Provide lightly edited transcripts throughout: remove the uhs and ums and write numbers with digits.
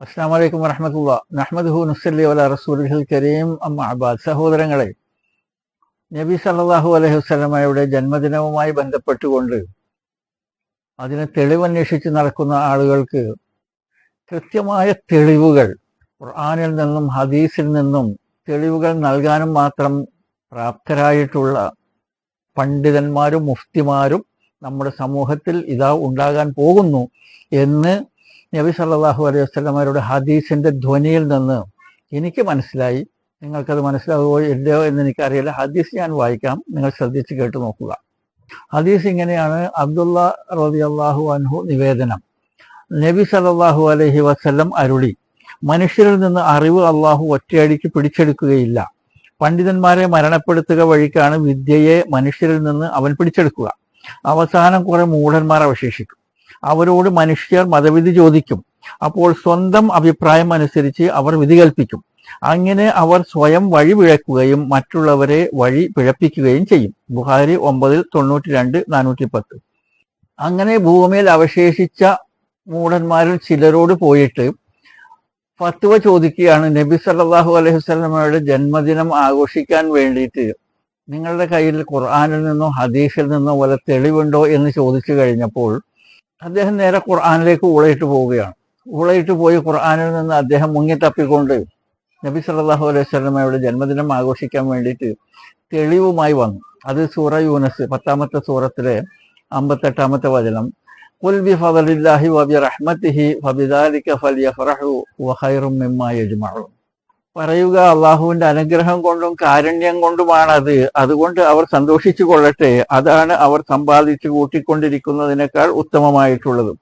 അസ്സലാമു അലൈക്കും വറഹ്മത്തുള്ളാഹി നഹ്മദുഹു നസ്സല്ലി അലാ റസൂലിഹിൽ കരീം അമ്മാ ബഅദ്. സഹോദരങ്ങളെ, നബി സല്ലല്ലാഹു അലൈഹി വസല്ലമയുടെ ജന്മദിനവുമായി ബന്ധപ്പെട്ടുകൊണ്ട് അതിന് തെളിവന്വേഷിച്ച് നടക്കുന്ന ആളുകൾക്ക് കൃത്യമായ തെളിവുകൾ ഖുർആനിൽ നിന്നും ഹദീസിൽ നിന്നും തെളിവുകൾ നൽകാനും മാത്രം പ്രാപ്തരായിട്ടുള്ള പണ്ഡിതന്മാരും മുഫ്തിമാരും നമ്മുടെ സമൂഹത്തിൽ ഇതാ ഉണ്ടാകാൻ പോകുന്നു എന്ന് നബി സല്ലല്ലാഹു അലൈഹി വസല്ലമയുടെ ഹദീസിന്റെ ധ്വനിയിൽ നിന്ന് എനിക്ക് മനസ്സിലായി. നിങ്ങൾക്കത് മനസ്സിലാവുകയോ ഇല്ലയോ എന്ന് എനിക്കറിയില്ല. ഹദീസ് ഞാൻ വായിക്കാം, നിങ്ങൾ ശ്രദ്ധിച്ച് കേട്ടു നോക്കുക. ഹദീസ് ഇങ്ങനെയാണ്. അബ്ദുള്ള റളിയല്ലാഹു അൻഹു നിവേദനം. നബി സല്ലല്ലാഹു അലൈഹി വസല്ലം അരുളി, മനുഷ്യരിൽ നിന്ന് അറിവ് അള്ളാഹു ഒറ്റയടിക്ക് പിടിച്ചെടുക്കുകയില്ല. പണ്ഡിതന്മാരെ മരണപ്പെടുത്തുക വഴിക്കാണ് വിദ്യയെ മനുഷ്യരിൽ നിന്ന് അവൻ പിടിച്ചെടുക്കുക. അവസാനം കുറെ മൂഢന്മാർ അവശേഷിക്കും. അവരോട് മനുഷ്യർ മതവിധി ചോദിക്കും. അപ്പോൾ സ്വന്തം അഭിപ്രായം അനുസരിച്ച് അവർ വിധി കൽപ്പിക്കും. അങ്ങനെ അവർ സ്വയം വഴി പിഴക്കുകയും മറ്റുള്ളവരെ വഴി പിഴപ്പിക്കുകയും ചെയ്യും. ബുഖാരി 9:92-410. അങ്ങനെ ഭൂമിയിൽ അവശേഷിച്ച മൂഢന്മാരിൽ ചിലരോട് പോയിട്ട് ഫത്വ ചോദിക്കുകയാണ്, നബി സല്ലല്ലാഹു അലൈഹി വസല്ലമയുടെ ജന്മദിനം ആഘോഷിക്കാൻ വേണ്ടിയിട്ട് നിങ്ങളുടെ കയ്യിൽ ഖുർആനിൽ നിന്നോ ഹദീസിൽ നിന്നോ വല്ല തെളിവുണ്ടോ എന്ന് ചോദിച്ചു കഴിഞ്ഞപ്പോൾ അദ്ദേഹം നേരെ ഖുർആനിലേക്ക് ഊളയിട്ട് പോവുകയാണ്. ഊളയിട്ട് പോയി ഖുർആനിൽ നിന്ന് അദ്ദേഹം മുങ്ങിത്തപ്പിക്കൊണ്ട് നബി സല്ലല്ലാഹു അലൈഹി വസല്ലമയുടെ ജന്മദിനം ആഘോഷിക്കാൻ വേണ്ടിയിട്ട് തെളിവുമായി വന്നു. അത് സൂറ യൂനസ് 10-ാമത്തെ സൂറത്തിലെ 58-ാമത്തെ വചനം. ഖുൽ ബിഫളലില്ലാഹി വബിറഹ്മതിഹി ഫബിദാലിക ഫൽയഫറഹു വഖൈറും മിമ്മാ യജ്മഊൻ. പറയുക, അള്ളാഹുവിന്റെ അനുഗ്രഹം കൊണ്ടും കാരുണ്യം കൊണ്ടുമാണത്, അതുകൊണ്ട് അവർ സന്തോഷിച്ചു കൊള്ളട്ടെ, അതാണ് അവർ സമ്പാദിച്ചു കൂട്ടിക്കൊണ്ടിരിക്കുന്നതിനേക്കാൾ ഉത്തമമായിട്ടുള്ളത്.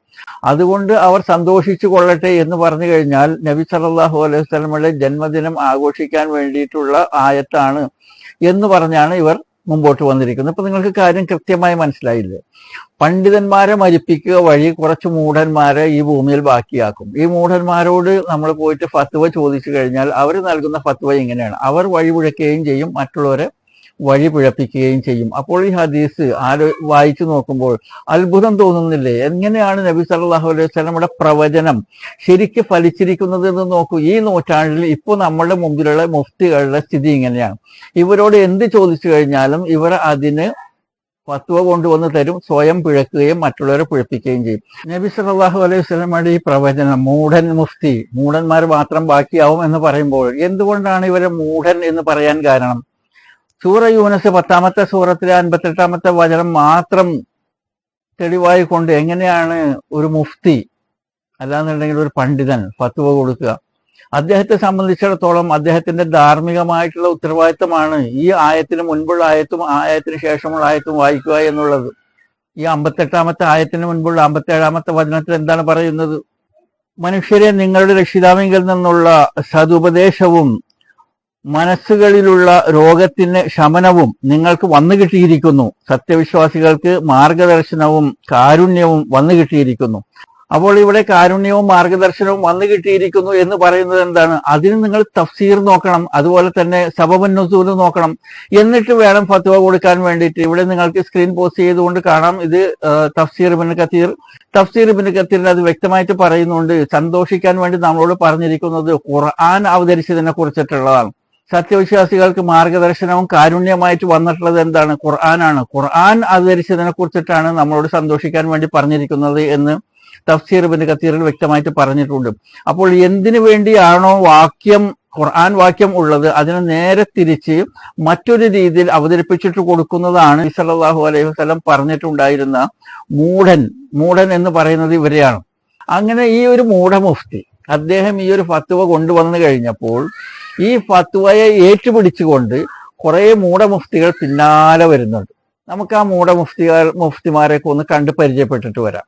അതുകൊണ്ട് അവർ സന്തോഷിച്ചു കൊള്ളട്ടെ എന്ന് പറഞ്ഞു കഴിഞ്ഞാൽ നബി സല്ലല്ലാഹു അലൈഹി വസല്ലമയുടെ ജന്മദിനം ആഘോഷിക്കാൻ വേണ്ടിയിട്ടുള്ള ആയത്താണ് എന്ന് പറഞ്ഞാണ് ഇവർ മുമ്പോട്ട് വന്നിരിക്കുന്നത്. ഇപ്പൊ നിങ്ങൾക്ക് കാര്യം കൃത്യമായി മനസ്സിലായില്ലേ? പണ്ഡിതന്മാരെ മരിപ്പിക്കുക വഴി കുറച്ച് മൂഢന്മാരെ ഈ ഭൂമിയിൽ ബാക്കിയാക്കും. ഈ മൂഢന്മാരോട് നമ്മൾ പോയിട്ട് ഫത്വ ചോദിച്ചു കഴിഞ്ഞാൽ അവർ നൽകുന്ന ഫത്വ ഇങ്ങനെയാണ്. അവർ വഴി പിഴക്കുകയും ചെയ്യും, മറ്റുള്ളവരെ വഴി പിഴപ്പിക്കുകയും ചെയ്യും. അപ്പോൾ ഈ ഹദീസ് വായിച്ചു നോക്കുമ്പോൾ അത്ഭുതം തോന്നുന്നില്ലേ? എങ്ങനെയാണ് നബി സല്ലല്ലാഹു അലൈഹി വസല്ലമയുടെ പ്രവചനം ശരിക്ക് ഫലിച്ചിരിക്കുന്നത് എന്ന് നോക്കൂ. ഈ നൂറ്റാണ്ടിൽ ഇപ്പോൾ നമ്മുടെ മുമ്പിലുള്ള മുഫ്തികളുടെ സ്ഥിതി ഇങ്ങനെയാണ്. ഇവരോട് എന്ത് ചോദിച്ചു കഴിഞ്ഞാലും ഇവർ അതിന് ഫത്വ കൊണ്ടുവന്ന് തരും, സ്വയം പിഴക്കുകയും മറ്റുള്ളവരെ പിഴപ്പിക്കുകയും ചെയ്യും. നബി സല്ലല്ലാഹു അലൈഹി വസല്ലമയുടെ ഈ പ്രവചനം മൂഢന്മാർ മാത്രം ബാക്കിയാവും എന്ന് പറയുമ്പോൾ എന്തുകൊണ്ടാണ് ഇവരെ മൂഢൻ എന്ന് പറയാൻ കാരണം? സൂറ യൂനസ് 10-ാമത്തെ സൂറത്തിലെ 58-ാമത്തെ വചനം മാത്രം തെളിവായി കൊണ്ട് എങ്ങനെയാണ് ഒരു മുഫ്തി അല്ലാന്നുണ്ടെങ്കിൽ ഒരു പണ്ഡിതൻ ഫത്വ കൊടുക്കുക? അദ്ദേഹത്തെ സംബന്ധിച്ചിടത്തോളം അദ്ദേഹത്തിന്റെ ധാർമ്മികമായിട്ടുള്ള ഉത്തരവാദിത്തമാണ് ഈ ആയത്തിന് മുൻപുള്ള ആയത്തും ആയത്തിന് ശേഷമുള്ള ആയത്തും വായിക്കുക എന്നുള്ളത്. ഈ 58-ാമത്തെ ആയത്തിന് മുൻപുള്ള 57-ാമത്തെ വചനത്തിൽ എന്താണ് പറയുന്നത്? മനുഷ്യരെ, നിങ്ങളുടെ രക്ഷിതാവിങ്കിൽ നിന്നുള്ള സതുപദേശവും മനസ്സുകളിലുള്ള രോഗത്തിന് ശമനവും നിങ്ങൾക്ക് വന്നു കിട്ടിയിരിക്കുന്നു. സത്യവിശ്വാസികൾക്ക് മാർഗദർശനവും കാരുണ്യവും വന്നു കിട്ടിയിരിക്കുന്നു. അപ്പോൾ ഇവിടെ കാരുണ്യവും മാർഗദർശനവും വന്നു കിട്ടിയിരിക്കുന്നു എന്ന് പറയുന്നത് എന്താണ്? അതിന് നിങ്ങൾ തഫ്സീർ നോക്കണം, അതുപോലെ തന്നെ സബബുൻ നുസൂൽ നോക്കണം, എന്നിട്ട് വേണം ഫത്വ കൊടുക്കാൻ വേണ്ടിയിട്ട്. ഇവിടെ നിങ്ങൾക്ക് സ്ക്രീൻ പോസ്റ്റ് ചെയ്തുകൊണ്ട് കാണാം. ഇത് തഫ്സീർ ഇബ്നു കത്തീർ അത് വ്യക്തമായിട്ട് പറയുന്നുണ്ട്. സന്തോഷിക്കാൻ വേണ്ടി നമ്മളോട് പറഞ്ഞിരിക്കുന്നത് ഖുർആൻ അവതരിച്ചതിനെ കുറിച്ചിട്ടുള്ളതാണ്. സത്യവിശ്വാസികൾക്ക് മാർഗദർശനവും കാരുണ്യമായിട്ട് വന്നിട്ടുള്ളത് എന്താണ്? ഖുർആനാണ്. ഖുർആൻ അവതരിച്ചതിനെ കുറിച്ചിട്ടാണ് നമ്മളോട് സന്തോഷിക്കാൻ വേണ്ടി പറഞ്ഞിരിക്കുന്നത് എന്ന് തഫ്സീർ ഇബ്നു കത്തീറിൽ വ്യക്തമായിട്ട് പറഞ്ഞിട്ടുണ്ട്. അപ്പോൾ എന്തിനു വേണ്ടിയാണോ ഖുർആൻ വാക്യം ഉള്ളത് അതിനെ നേരെ തിരിച്ച് മറ്റൊരു രീതിയിൽ അവതരിപ്പിച്ചിട്ട് കൊടുക്കുന്നതാണ് സല്ലല്ലാഹു അലൈഹി വസല്ലം പറഞ്ഞിട്ടുണ്ടായിരുന്ന മൂഢൻ എന്ന് പറയുന്നത് ഇവരെയാണ്. അങ്ങനെ ഈ ഒരു മൂഢമുഫ്തി അദ്ദേഹം ഈ ഒരു ഫത്വ കൊണ്ടുവന്നു കഴിഞ്ഞപ്പോൾ ഈ ഫത്വയെ ഏറ്റുപിടിച്ചുകൊണ്ട് കുറെ മൂഢമുഫ്തികൾ പിന്നാലെ വരുന്നുണ്ട്. നമുക്ക് ആ മുഫ്തിമാരെയൊക്കെ ഒന്ന് കണ്ട് പരിചയപ്പെട്ടിട്ട് വരാം.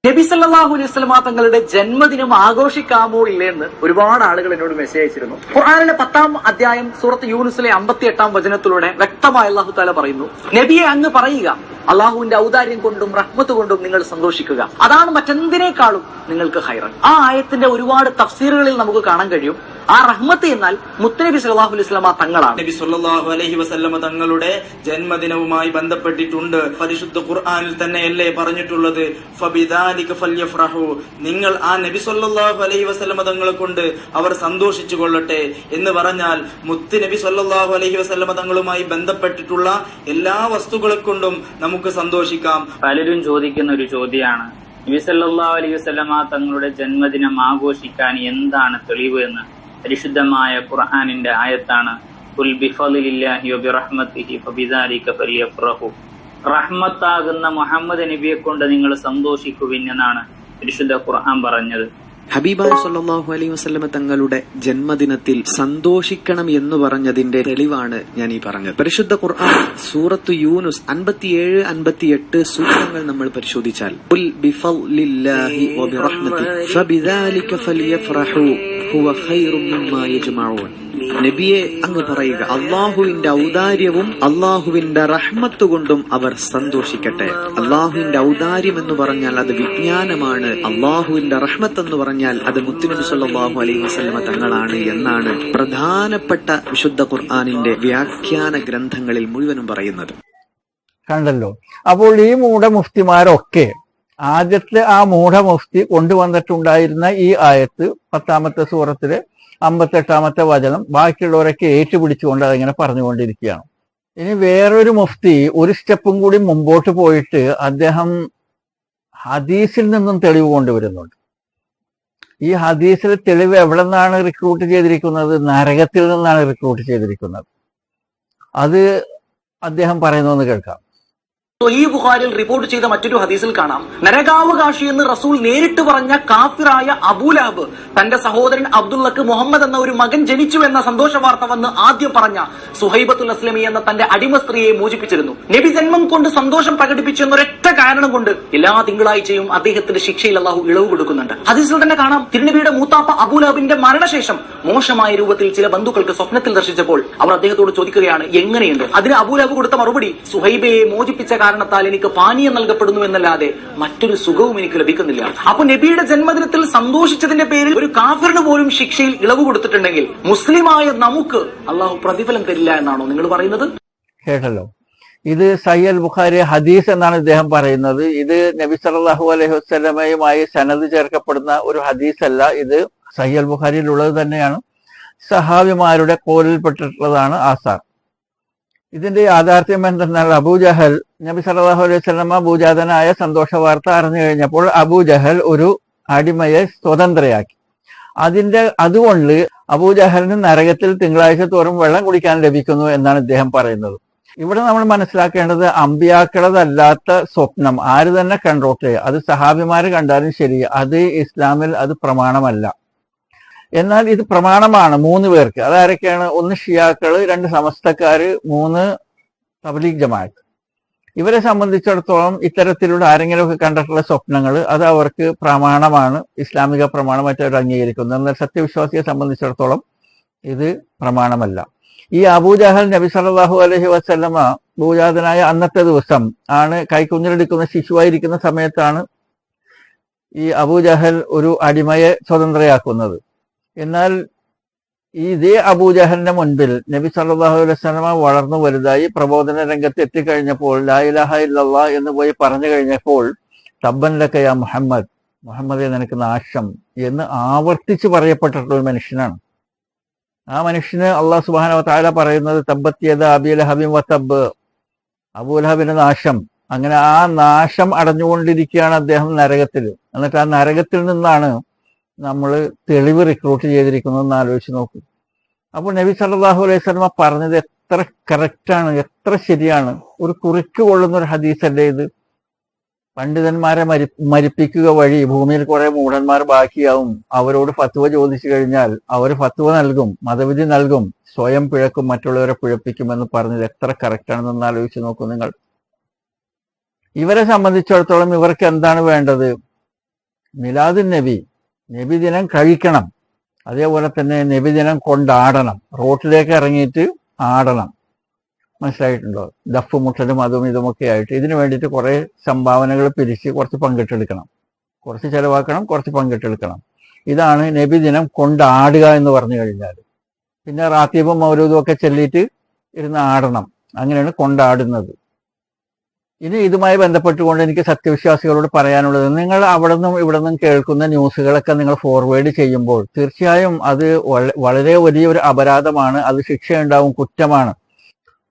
നബി സല്ലല്ലാഹു അലൈഹി വസല്ലമ തങ്ങളുടെ ജന്മദിനം ആഘോഷിക്കാമോ ഇല്ലെന്ന് ഒരുപാട് ആളുകൾ എന്നോട് മെസ്സേജ് അയച്ചിരുന്നു. ഖുർആനിലെ 10-ാം അധ്യായം സൂറത്ത് യൂനുസിലെ 58-ാം വചനത്തിലൂടെ വ്യക്തമായി അല്ലാഹു തആല പറയുന്നു, നബിയെ അങ്ങ് പറയുക, അള്ളാഹുവിന്റെ ഔദാര്യം കൊണ്ടും റഹ്മത്ത് കൊണ്ടും നിങ്ങൾ സന്തോഷിക്കുക, അതാണ് മറ്റെന്തിനേക്കാളും നിങ്ങൾക്ക് ഖൈർ. ആ ആയത്തിന്റെ ഒരുപാട് തഫ്സീറുകളിൽ നമുക്ക് കാണാൻ കഴിയും. ആ റഹ്മത്ത് എന്നാൽ മുത്തനബി സല്ലല്ലാഹു അലൈഹി വസല്ലമ തങ്ങളാണ്. നബി സല്ലല്ലാഹു അലൈഹി വസല്ലമ തങ്ങളുടെ ജന്മദിനവുമായി ബന്ധപ്പെട്ടിട്ടുണ്ട്. പരിശുദ്ധ ഖുർആനിൽ തന്നെയല്ലേ പറഞ്ഞിട്ടുള്ളത്, ഫബിദാലിക ഫല്യഫ്റഹു, നിങ്ങൾ ആ നബി സല്ലല്ലാഹു അലൈഹി വസല്ലമ തങ്ങളെ കൊണ്ട് അവർ സന്തോഷിച്ചു കൊള്ളട്ടെ എന്ന് പറഞ്ഞാൽ മുത്ത് നബി സല്ലല്ലാഹു അലൈഹി വസല്ലമ തങ്ങളുമായി ബന്ധപ്പെട്ടിട്ടുള്ള എല്ലാ വസ്തുക്കളെ കൊണ്ടും നമുക്ക് സന്തോഷിക്കാം. പലരും ചോദിക്കുന്ന ഒരു ചോദ്യമാണ്, നബി സല്ലല്ലാഹു അലൈഹി വസല്ലമ തങ്ങളുടെ ജന്മദിനം ആഘോഷിക്കാൻ എന്താണ് തെളിവ് എന്ന്. പരിശുദ്ധമായ ഖുർആനിന്റെ ആയത്താണ്, ഖുൽ ബിഫളില്ലാഹി വബിറഹ്മതിഹി ഫബിദാലിക ഫല്യഫ്റഹു. റഹ്മത്താകുന്ന മുഹമ്മദ് നബിയെ കൊണ്ട് നിങ്ങൾ സന്തോഷിക്കുവിൻ എന്നാണ് പരിശുദ്ധ ഖുർആൻ പറഞ്ഞത്. ഹബീബായ സല്ലല്ലാഹു അലൈഹി വസല്ലമ തങ്ങളുടെ ജന്മദിനത്തിൽ സന്തോഷിക്കണം എന്ന് പറഞ്ഞതിന്റെ തെളിവാണ് ഞാൻ ഈ പറഞ്ഞത്. പരിശുദ്ധ ഖുർആൻ സൂറത്തു യൂനുസ് 57-58 സൂക്തങ്ങൾ നമ്മൾ പരിശോധിച്ചാൽ, ഖുൽ ബിഫളില്ലാഹി വബിറഹ്മതിഹി ഫബിദാലിക ഫല്യഫ്റഹു ഹുവ ഖൈറും മിമ്മാ യജ്മഊൻ. നബിയെ അങ്ങ് പറയുക, അള്ളാഹുവിന്റെ ഔദാര്യവും അള്ളാഹുവിന്റെ റഹ്മത്ത് കൊണ്ടും അവർ സന്തോഷിക്കട്ടെ. അള്ളാഹുവിന്റെ ഔദാര്യം എന്ന് പറഞ്ഞാൽ അത് വിജ്ഞാനമാണ്, അള്ളാഹുവിന്റെ റഹ്മത്ത് എന്ന് പറഞ്ഞാൽ അത് മുത്തുനബി സല്ലല്ലാഹു അലൈഹി വസല്ലമ തങ്ങളാണ് എന്നാണ് പ്രധാനപ്പെട്ട വിശുദ്ധ ഖുർആനിന്റെ വ്യാഖ്യാന ഗ്രന്ഥങ്ങളിൽ മുഴുവനും പറയുന്നത്. കണ്ടല്ലോ. അപ്പോൾ ഈ മൂഢമുഫ്തിമാരൊക്കെ ആദ്യത്തെ ആ മൂഢമുഫ്തി കൊണ്ടുവന്നിട്ടുണ്ടായിരുന്ന ഈ ആയത്ത് 10-ാമത്തെ സൂറത്തിലെ 58-ാമത്തെ വചനം ബാക്കിയുള്ളവരൊക്കെ ഏറ്റുപിടിച്ചുകൊണ്ട് അതിങ്ങനെ പറഞ്ഞുകൊണ്ടിരിക്കുകയാണ്. ഇനി വേറൊരു മുഫ്തി ഒരു സ്റ്റെപ്പും കൂടി മുമ്പോട്ട് പോയിട്ട് അദ്ദേഹം ഹദീസിൽ നിന്നും തെളിവ് കൊണ്ടുവരുന്നുണ്ട്. ഈ ഹദീസിൽ തെളിവ് എവിടെ നിന്നാണ് റിക്രൂട്ട് ചെയ്തിരിക്കുന്നത്? നരകത്തിൽ നിന്നാണ് റിക്രൂട്ട് ചെയ്തിരിക്കുന്നത്. അത് അദ്ദേഹം പറയുന്നതെന്ന് കേൾക്കാം. ഈ ബുഖാരിയിൽ റിപ്പോർട്ട് ചെയ്ത മറ്റൊരു ഹദീസിൽ കാണാം, നരകാവകാശി എന്ന് റസൂൽ നേരിട്ട് പറഞ്ഞ കാഫിറായ അബൂലഹബ് തന്റെ സഹോദരൻ അബ്ദുള്ളക്ക് മുഹമ്മദ് എന്ന ഒരു മകൻ ജനിച്ചു എന്ന സന്തോഷ വാർത്ത വന്ന് ആദ്യം പറഞ്ഞ സുഹൈബത്തുൽ അസ്ലമി എന്ന തന്റെ അടിമ സ്ത്രീയെ മോചിപ്പിച്ചിരുന്നു. നബി ജന്മം കൊണ്ട് സന്തോഷം പ്രകടിപ്പിച്ചു എന്നൊരൊറ്റ കാരണം കൊണ്ട് എല്ലാ തിങ്കളാഴ്ചയും അദ്ദേഹത്തിന്റെ ശിക്ഷയിൽ അള്ളാഹു ഇളവ് കൊടുക്കുന്നുണ്ട്. ഹദീസിൽ തന്നെ കാണാം, തിരുനബിയുടെ മൂത്താപ്പ അബൂലഹബിന്റെ മരണശേഷം മോശമായ രൂപത്തിൽ ചില ബന്ധുക്കൾക്ക് സ്വപ്നത്തിൽ ദർശിച്ചപ്പോൾ അവർ അദ്ദേഹത്തോട് ചോദിക്കുകയാണ്, എങ്ങനെയുണ്ട്? അതിന് അബൂലഹബ് കൊടുത്ത മറുപടി, സുഹൈബയെ മോചിപ്പിച്ച കാരണത്താൽ എനിക്ക് പാനീയം നൽകപ്പെടുന്നു എന്നല്ലാതെ മറ്റൊരു സുഖവും എനിക്ക് ലഭിക്കുന്നില്ല. അപ്പൊ നബിയുടെ ജന്മദിനത്തിൽ സന്തോഷിച്ചതിന്റെ പേരിൽ ഒരു കാഫിറിന് പോലും ശിക്ഷയിൽ ഇളവ് കൊടുത്തിട്ടുണ്ടെങ്കിൽ മുസ്ലിമായ നമുക്ക് അള്ളാഹു പ്രതിഫലം തരില്ല എന്നാണോ നിങ്ങൾ പറയുന്നത്? കേട്ടല്ലോ. ഇത് സയ്യൽ ബുഖാരി ഹദീസ് എന്നാണ് ഇദ്ദേഹം പറയുന്നത്. ഇത് നബി സല്ലല്ലാഹു അലൈഹി വസല്ലമയുമായി സനദ് ചേർക്കപ്പെടുന്ന ഒരു ഹദീസല്ല. ഇത് സയ്യൽ ബുഖാരിയിലുള്ളത് തന്നെയാണ്. സഹാബിമാരുടെ കോലിൽപ്പെട്ടിട്ടുള്ളതാണ് ആസാർ. ഇതിന്റെ യാഥാർത്ഥ്യം എന്തെന്നാൽ, അബൂജഹൽ നബി സല്ലല്ലാഹു അലൈഹി വസല്ലമ ഭൂജാതനായ സന്തോഷ വാർത്ത അറിഞ്ഞു കഴിഞ്ഞപ്പോൾ അബൂജഹൽ ഒരു അടിമയെ സ്വതന്ത്രയാക്കി. അതുകൊണ്ട് അബൂജഹലിന് നരകത്തിൽ തിങ്കളാഴ്ച തോറും വെള്ളം കുടിക്കാൻ ലഭിക്കുന്നു എന്നാണ് ഇദ്ദേഹം പറയുന്നത്. ഇവിടെ നമ്മൾ മനസ്സിലാക്കേണ്ടത്, അമ്പിയാക്കളതല്ലാത്ത സ്വപ്നം ആര് തന്നെ കണ്ടോട്ടെ, അത് സഹാബിമാര് കണ്ടാലും ശരി, അത് ഇസ്ലാമിൽ അത് പ്രമാണമല്ല. എന്നാൽ ഇത് പ്രമാണമാണ് 3 പേർക്ക്. അതാരൊക്കെയാണ്? 1 ഷിയാക്കള്, 2 സമസ്തക്കാര്, 3 തബ്ലീഗ് ജമാഅത്ത്. ഇവരെ സംബന്ധിച്ചിടത്തോളം ഇത്തരത്തിലുള്ള ആരെങ്കിലുമൊക്കെ കണ്ടിട്ടുള്ള സ്വപ്നങ്ങൾ അത് അവർക്ക് പ്രമാണമാണ്, ഇസ്ലാമിക പ്രമാണമായിട്ട് അവർ അംഗീകരിക്കുന്നു. എന്നാൽ സത്യവിശ്വാസിയെ സംബന്ധിച്ചിടത്തോളം ഇത് പ്രമാണമല്ല. ഈ അബൂജഹൽ നബി സല്ലല്ലാഹു അലൈഹി വസല്ലമ ഭൂജാതനായ അന്നത്തെ ദിവസം ആണ്, കൈക്കുഞ്ഞിലെടുക്കുന്ന ശിശുവായിരിക്കുന്ന സമയത്താണ് ഈ അബൂജഹൽ ഒരു അടിമയെ സ്വതന്ത്രയാക്കുന്നത്. എന്നാൽ ഇതേ അബൂജഹലിന്റെ മുൻപിൽ നബി സല്ലല്ലാഹു അലൈഹി വസല്ലമ വളർന്നു വലുതായി പ്രബോധന രംഗത്ത് എത്തിക്കഴിഞ്ഞപ്പോൾ, ലാ ഇലാഹ ഇല്ലല്ലാഹ് എന്ന് പോയി പറഞ്ഞു കഴിഞ്ഞപ്പോൾ, തബ്ബൻ ലക യാ മുഹമ്മദ്, മുഹമ്മദേ നിനക്ക് നാശം എന്ന് ആവർത്തിച്ച് പറയപ്പെട്ടിട്ടുള്ള ഒരു മനുഷ്യനാണ്. ആ മനുഷ്യന് അള്ളാഹു സുബ്ഹാനഹു വ തആല പറയുന്നത്, തബ്ബത് യദാ അബീ ലഹബിൻ വതബ്ബ്, അബൂലഹബിന്റെ നാശം. അങ്ങനെ ആ നാശം അടഞ്ഞുകൊണ്ടിരിക്കുകയാണ് അദ്ദേഹം നരകത്തിൽ. എന്നിട്ട് ആ നരകത്തിൽ നിന്നാണ് നമ്മൾ തെളിവ് റിക്രൂട്ട് ചെയ്തിരിക്കുന്നതെന്ന് ആലോചിച്ച് നോക്കൂ. അപ്പോൾ നബി സല്ലല്ലാഹു അലൈഹി വസല്ലമ പറഞ്ഞത് എത്ര കറക്റ്റാണ്, എത്ര ശരിയാണ്. ഒരു കുറിക്ക് കൊള്ളുന്ന ഒരു ഹദീസല്ലേ ഇത്? പണ്ഡിതന്മാരെ മരിപ്പിക്കുക വഴി ഭൂമിയിൽ കുറെ മൂഢന്മാർ ബാക്കിയാവും. അവരോട് ഫത്വ ചോദിച്ചു കഴിഞ്ഞാൽ അവർ ഫത്വ നൽകും, മതവിധി നൽകും, സ്വയം പിഴക്കും, മറ്റുള്ളവരെ പിഴപ്പിക്കുമെന്ന് പറഞ്ഞത് എത്ര കറക്റ്റാണെന്ന് ആലോചിച്ച് നോക്കൂ നിങ്ങൾ. ഇവരെ സംബന്ധിച്ചിടത്തോളം ഇവർക്ക് എന്താണ് വേണ്ടത്? മിലാദുൻ നബി, നബിദിനം കഴിക്കണം. അതേപോലെ തന്നെ നബിദിനം കൊണ്ടാടണം, റോട്ടിലേക്ക് ഇറങ്ങിയിട്ട് ആടണം. മനസ്സിലായിട്ടുണ്ടോ? ദഫ് മുട്ടലും അതും ഇതുമൊക്കെ ആയിട്ട് ഇതിനു വേണ്ടിയിട്ട് കുറെ സംഭാവനകൾ പിരിച്ച് കുറച്ച് പങ്കിട്ടെടുക്കണം, കുറച്ച് ചെലവാക്കണം, കുറച്ച് പങ്കിട്ടെടുക്കണം. ഇതാണ് നബിദിനം കൊണ്ടാടുക എന്ന് പറഞ്ഞു കഴിഞ്ഞാൽ. പിന്നെ റാത്തീബും മൗലൂദും ഒക്കെ ചൊല്ലിയിട്ട് ഇരുന്ന് ആടണം, അങ്ങനെയാണ് കൊണ്ടാടുന്നത്. ഇനി ഇതുമായി ബന്ധപ്പെട്ടുകൊണ്ട് എനിക്ക് സത്യവിശ്വാസികളോട് പറയാനുള്ളത്, നിങ്ങൾ അവിടെ നിന്നും ഇവിടെ നിന്നും കേൾക്കുന്ന ന്യൂസുകളൊക്കെ നിങ്ങൾ ഫോർവേഡ് ചെയ്യുമ്പോൾ തീർച്ചയായും അത് വളരെ വലിയൊരു അപരാധമാണ്, അത് ശിക്ഷയുണ്ടാവും, കുറ്റമാണ്.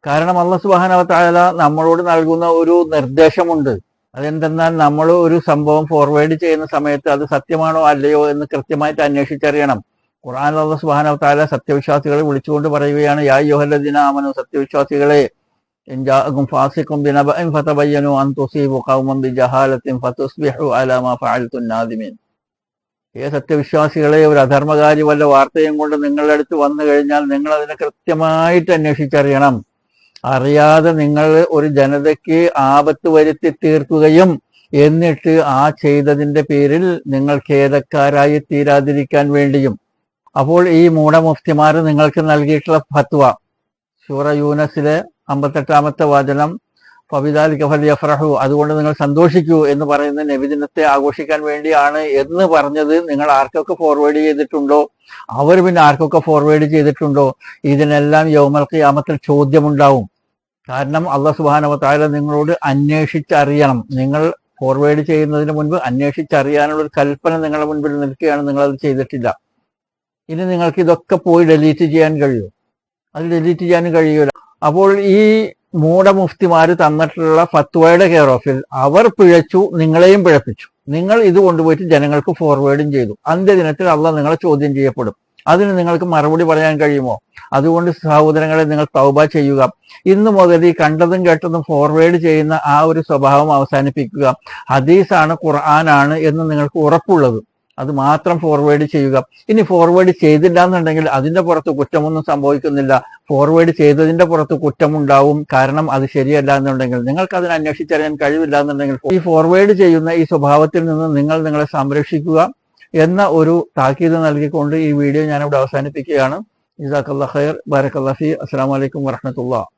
കാരണം അല്ലാഹു സുബ്ഹാനഹു വ തആല നമ്മളോട് നൽകുന്ന ഒരു നിർദ്ദേശമുണ്ട്. അതെന്തെന്നാൽ നമ്മൾ ഒരു സംഭവം ഫോർവേഡ് ചെയ്യുന്ന സമയത്ത് അത് സത്യമാണോ അല്ലയോ എന്ന് കൃത്യമായിട്ട് അന്വേഷിച്ചറിയണം. ഖുർആൻ അല്ലാഹു സുബ്ഹാനഹു വ തആല സത്യവിശ്വാസികളെ വിളിച്ചുകൊണ്ട് പറയുകയാണ്, യാ അയ്യുഹല്ലദീന ആമനൂ, സത്യവിശ്വാസികളെ, ഇൻ ജാഅകും ഫാസിഖുൻ ബിനബഇൻ ഫതബയ്യനൂ അൻ തുസീബു ഖൗമൻ ബിജഹാലത്തിൻ ഫതുസ്ബിഹു അലാ മാ ഫഅൽതും നാദിമീൻ. സത്യവിശ്വാസികളെ, ഒരു അധർമ്മകാരി വല്ല വാർത്തയും കൊണ്ട് നിങ്ങളുടെ അടുത്ത് വന്നു കഴിഞ്ഞാൽ നിങ്ങൾ അതിനെ കൃത്യമായിട്ട് അന്വേഷിച്ചറിയണം. അറിയാതെ നിങ്ങൾ ഒരു ജനതയ്ക്ക് ആപത്ത് വരുത്തി തീർക്കുകയും എന്നിട്ട് ആ ചെയ്തതിന്റെ പേരിൽ നിങ്ങൾ ഖേദക്കാരായി തീരാതിരിക്കാൻ വേണ്ടിയും. അപ്പോൾ ഈ മൂഢമുഫ്തിമാർ നിങ്ങൾക്ക് നൽകിയിട്ടുള്ള ഫത്വ സൂറ യൂനസിലെ 58-ാമത്തെ വചനം, ഫബിദാലിക ഫൽയഫ്റഹു, അതുകൊണ്ട് നിങ്ങൾ സന്തോഷിക്കൂ എന്ന് പറയുന്ന നബിദിനത്തെ ആഘോഷിക്കാൻ വേണ്ടിയാണ് എന്ന് പറഞ്ഞത് നിങ്ങൾ ആർക്കൊക്കെ ഫോർവേഡ് ചെയ്തിട്ടുണ്ടോ, അവർ പിന്നെ ആർക്കൊക്കെ ഫോർവേഡ് ചെയ്തിട്ടുണ്ടോ, ഇതിനെല്ലാം യൗമൽ ഖിയാമത്തിൽ ചോദ്യമുണ്ടാവും. കാരണം അല്ലാഹു സുബ്ഹാനഹു വ തആല നിങ്ങളോട് അന്വേഷിച്ചറിയണം. നിങ്ങൾ ഫോർവേഡ് ചെയ്യുന്നതിന് മുൻപ് അന്വേഷിച്ചറിയാനുള്ള ഒരു കൽപ്പന നിങ്ങളുടെ മുൻപിൽ നിൽക്കുകയാണ്, നിങ്ങളത് ചെയ്തിട്ടില്ല. ഇനി നിങ്ങൾക്ക് ഇതൊക്കെ പോയി ഡെലീറ്റ് ചെയ്യാൻ കഴിയും? അത് ഡെലീറ്റ് ചെയ്യാനും കഴിയൂല. അപ്പോൾ ഈ മൂഢമുഫ്തിമാര് തന്നിട്ടുള്ള ഫത്വയുടെ കെയർ ഓഫിൽ അവർ പിഴച്ചു, നിങ്ങളെയും പിഴപ്പിച്ചു. നിങ്ങൾ ഇത് കൊണ്ടുപോയിട്ട് ജനങ്ങൾക്ക് ഫോർവേഡും ചെയ്തു. അന്ത്യദിനത്തിൽ അള്ളാഹ് നിങ്ങളെ ചോദ്യം ചെയ്യപ്പെടും. അതിന് നിങ്ങൾക്ക് മറുപടി പറയാൻ കഴിയുമോ? അതുകൊണ്ട് സഹോദരങ്ങളെ, നിങ്ങൾ തൗബ ചെയ്യുക. ഇന്നു മുതൽ ഈ കണ്ടതും കേട്ടതും ഫോർവേഡ് ചെയ്യുന്ന ആ ഒരു സ്വഭാവം അവസാനിപ്പിക്കുക. ഹദീസാണ്, ഖുർആനാണ് എന്ന് നിങ്ങൾക്ക് ഉറപ്പുള്ളത് അത് മാത്രം ഫോർവേഡ് ചെയ്യുക. ഇനി ഫോർവേഡ് ചെയ്തില്ല എന്നുണ്ടെങ്കിൽ അതിന്റെ പുറത്ത് കുറ്റമൊന്നും സംഭവിക്കുന്നില്ല. ഫോർവേഡ് ചെയ്തതിന്റെ പുറത്ത് കുറ്റമുണ്ടാവും. കാരണം അത് ശരിയല്ല എന്നുണ്ടെങ്കിൽ, നിങ്ങൾക്ക് അതിനെ അന്വേഷിച്ചറിയാൻ കഴിവില്ല എന്നുണ്ടെങ്കിൽ, ഈ ഫോർവേഡ് ചെയ്യുന്ന ഈ സ്വഭാവത്തിൽ നിന്ന് നിങ്ങൾ നിങ്ങളെ സംരക്ഷിക്കുക എന്ന ഒരു താക്കീത് നൽകിക്കൊണ്ട് ഈ വീഡിയോ ഞാനിവിടെ അവസാനിപ്പിക്കുകയാണ്. ജസാക്കല്ലാഹു ഖൈർ, ബാറക്കല്ലാഹു ഫീ. അസ്സലാമു അലൈക്കും വറഹ്മത്തുള്ളാഹി.